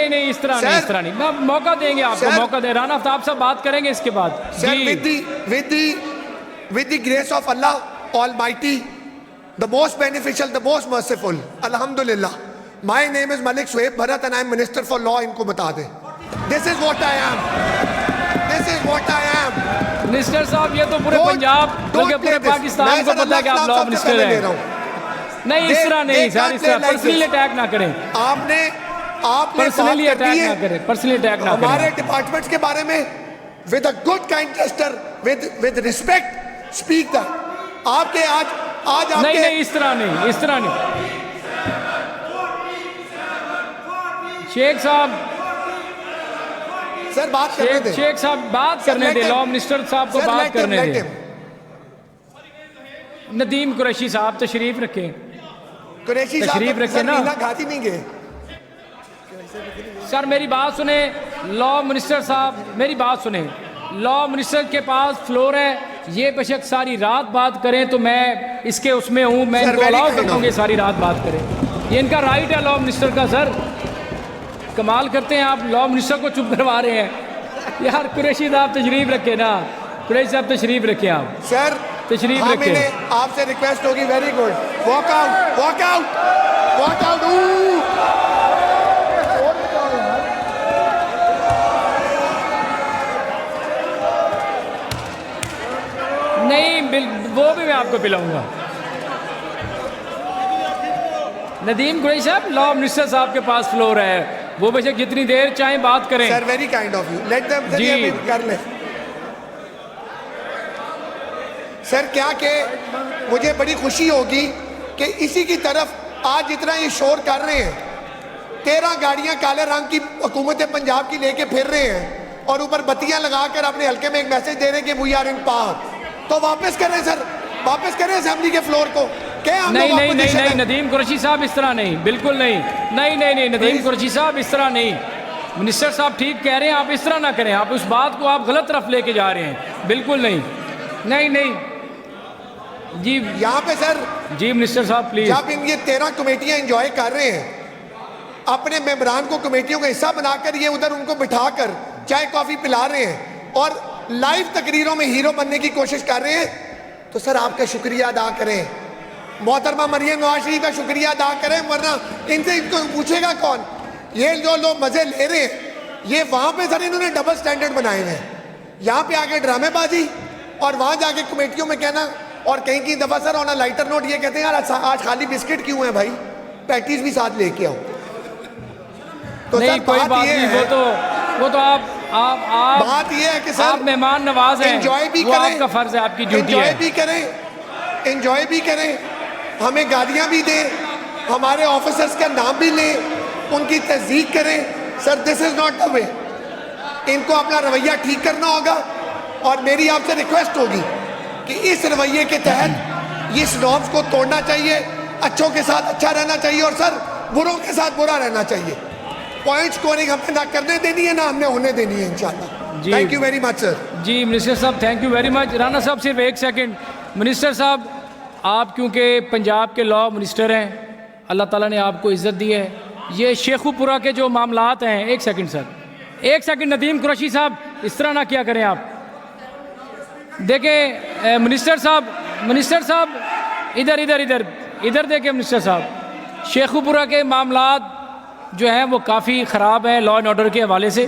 नहीं नहीं, इस तरह नहीं, इस तरह नहीं, मैं मौका देंगे आपको, मौका दे। राना आफ्ताब साहब बात करेंगे इसके बाद। Sir, with the grace of Allah Almighty, the most beneficial, the most merciful, Alhamdulillah. My name is Malik Shoaib Bharat and I am Minister for Law. इनको बता दे। This is what I am. This is what I am. Minister साहब, ये तो पूरे पंजाब बल्कि पूरे पाकिस्तान को पता है कि आप लॉ मिनिस्टर हैं। नहीं, इस तरह नहीं सर, इस तरह पर्सनली अटैक ना करें। आपने पर्सनली अटैक ना करें, पर्सनली अटैक ना करें। हमारे डिपार्टमेंट्स के बारे में with a good kind gesture, with respect, speak that. आपके आज आपके नहीं नहीं, इस तरह नहीं, इस तरह नहीं। शेख साहब, सर बात करने दे। शेख साहब बात करने दे, लॉ मिनिस्टर साहब को बात करने दे। नदीम कुरैशी साहब तशरीफ रखें, कुरैशी साहब तशरीफ रखें ना। घाटी नहीं गए सर मेरी बात सुने, लॉ मिनिस्टर साहब मेरी बात सुने। लॉ मिनिस्टर के पास फ्लोर है, ये बेशक सारी रात बात करें तो मैं इसके उसमें हूँ, मैं इनको अलाउ कर दूँगी सारी रात बात करें, ये इनका राइट है लॉ मिनिस्टर का। सर कमाल करते हैं आप, लॉ मिनिस्टर को चुप करवा रहे हैं यार। कुरैशी साहब तशरीफ रखे ना, कुरैशी साहब तशरीफ रखे आप, सर तशरीफ रखे। आपसे रिक्वेस्ट होगी, very good, walk out, walk out, walk out. नहीं, वो भी मैं आपको पिलाऊंगा। नदीम कुरैशी साहब, लॉ मिनिस्टर साहब के पास फ्लोर है, वो बेशक जितनी देर चाहे बात करें। Sir very kind of you, let them कर ले। सर क्या के मुझे बड़ी खुशी होगी कि इसी की तरफ आज इतना ये शोर कर रहे हैं, 13 गाड़ियां काले रंग की हुकूमत पंजाब की लेके फिर रहे हैं और ऊपर बत्तियां लगाकर अपने हल्के में एक मैसेज दे रहे हैं कि वी आर इन पावर। तो वापस करें सर, वापस करें असेंबली के फ्लोर को। क्या नहीं नहीं नहीं नहीं, नदीम कुरैशी साहब इस तरह नहीं, बिल्कुल नहीं, नहीं नहीं नहीं, नदीम कुरैशी साहब इस तरह नहीं। मिनिस्टर साहब ठीक कह रहे हैं, आप इस तरह ना करें, आप उस बात को आप गलत तरफ लेके जा रहे हैं, बिल्कुल नहीं, नहीं नहीं जी। यहाँ पे सर जी मिनिस्टर साहब प्लीज, जब इन ये 13 कमेटियां एंजॉय कर रहे हैं, अपने मेंबरान को कमेटियों का हिस्सा बनाकर ये उधर उनको बिठाकर चाय कॉफी पिला रहे हैं और लाइव तकरीरों में हीरो बनने की कोशिश कर रहे हैं, तो सर आपका शुक्रिया अदा करें, मोहतरमा मरियम नवाज शरीफ का शुक्रिया अदा करें, वरना इनसे इनको पूछेगा कौन। ये जो लोग मजे ले रहे हैं, ये वहां पे सर इन्होंने डबल स्टैंडर्ड बनाए हुए हैं, यहाँ पे आके ड्रामेबाजी और वहां जाके कमेटियों में कहना। और कहीं की दफा sir on a lighter note ये कहते हैं यार आज खाली बिस्किट क्यों है भाई, पैटीज भी साथ लेके आओ। तो नहीं कोई बात नहीं, वो तो आप बात ये है कि सर आप मेहमान नवाज हैं, एंजॉय भी वो करें, आपका फर्ज है, आपकी ड्यूटी है। एंजॉय भी करें, एंजॉय भी करें, हमें गालियां भी दें, हमारे ऑफिसर्स का नाम भी लें, उनकी तस्दीक करें। Sir this is not the way, इनको अपना रवैया ठीक करना होगा और मेरी आपसे रिक्वेस्ट होगी कि इस रवैये के तहत इस नॉर्म्स को तोड़ना चाहिए, अच्छों के साथ अच्छा रहना चाहिए और सर बुरों के साथ बुरा रहना चाहिए। पॉइंट स्कोरिंग हमने ना करने देनी है, ना हमने होने देनी है इंशाल्लाह। Thank you very much sir. जी मिनिस्टर साहब thank you very much. Rana साहब सिर्फ एक सेकंड, मिनिस्टर साहब आप क्योंकि पंजाब के लॉ मिनिस्टर हैं, अल्लाह ताला ने आपको इज़्ज़त दी है, ये शेखुपुरा के जो मामलात हैं, एक सेकंड सर, एक सेकंड, नदीम कुरैशी साहब इस तरह ना किया करें आप। देखें मिनिस्टर साहब इधर इधर इधर इधर देखें मिनिस्टर साहब, शेखुपुरा के मामलात जो हैं वो काफ़ी ख़राब हैं लॉ एंड ऑर्डर के हवाले से।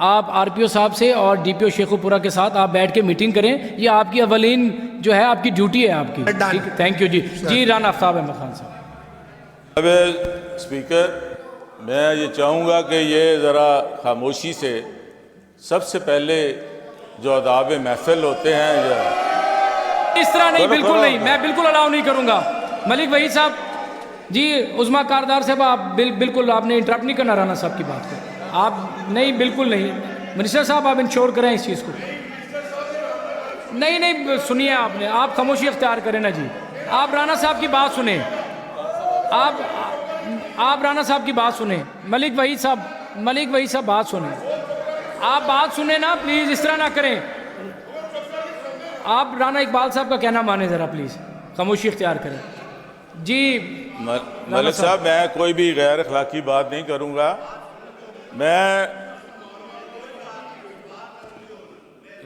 आप आरपीओ साहब से और डीपीओ शेखुपुरा के साथ आप बैठ के मीटिंग करें, ये आपकी अवलीन जो है आपकी ड्यूटी है आपकी। ठीक, थैंक यू जी। जी राना आफ्ताब अहमद खान साहब। अब स्पीकर मैं ये चाहूँगा कि ये ज़रा खामोशी से, सबसे पहले जो अदाब महफिल होते हैं इस तरह नहीं, बिल्कुल नहीं, मैं बिल्कुल अलाउ नहीं करूँगा। मलिक वहीद साहब जी, उस्मा कारदार साहब आप बिल्कुल आपने इंटरप्ट नहीं करना राना साहब की बात को, आप नहीं, बिल्कुल नहीं। मिनिस्टर साहब आप इंश्योर करें इस चीज़ को। नहीं नहीं सुनिए, आपने आप खामोशी अख्तियार करें ना जी, आप राना साहब की बात सुने, आप राना साहब की बात सुने। मलिक वहीद साहब बात सुने, आप बात सुने ना प्लीज़, इस तरह ना करें। आप राना इकबाल साहब का कहना माने ज़रा प्लीज़, खामोशी अख्तियार करें जी। मलिक साहब मैं कोई भी गैर अखलाकी बात नहीं करूँगा, मैं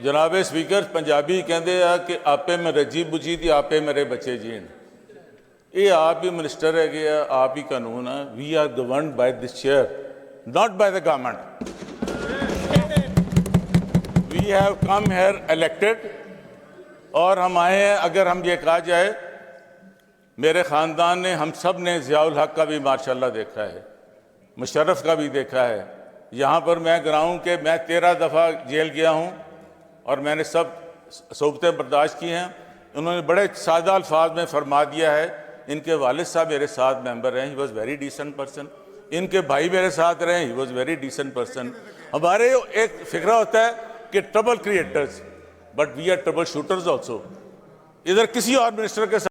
जनाब स्पीकर पंजाबी कहते हैं कि आपे में रजी बुझी थी आपे मेरे बच्चे जीन। ये आप ही मिनिस्टर है, आप ही कानून है। We are governed by this chair, not by the government. We have come here elected और हम आए हैं। अगर हम ये कहा जाए, मेरे ख़ानदान ने, हम सब ने ज़ियाउल हक का भी माशाल्लाह देखा है, मुशर्रफ का भी देखा है। यहाँ पर मैं गिराऊँ कि मैं 13 दफ़ा जेल गया हूँ और मैंने सब सोबतें बर्दाश्त की हैं। उन्होंने बड़े सादा अल्फाज में फरमा दिया है। इनके वालिद साहब मेरे साथ मेंबर हैं, he was very decent person. इनके भाई मेरे साथ रहे, he was very decent person. हमारे एक फिक्रा होता है कि trouble creators, but we are trouble shooters also. इधर किसी और मिनिस्टर के साथ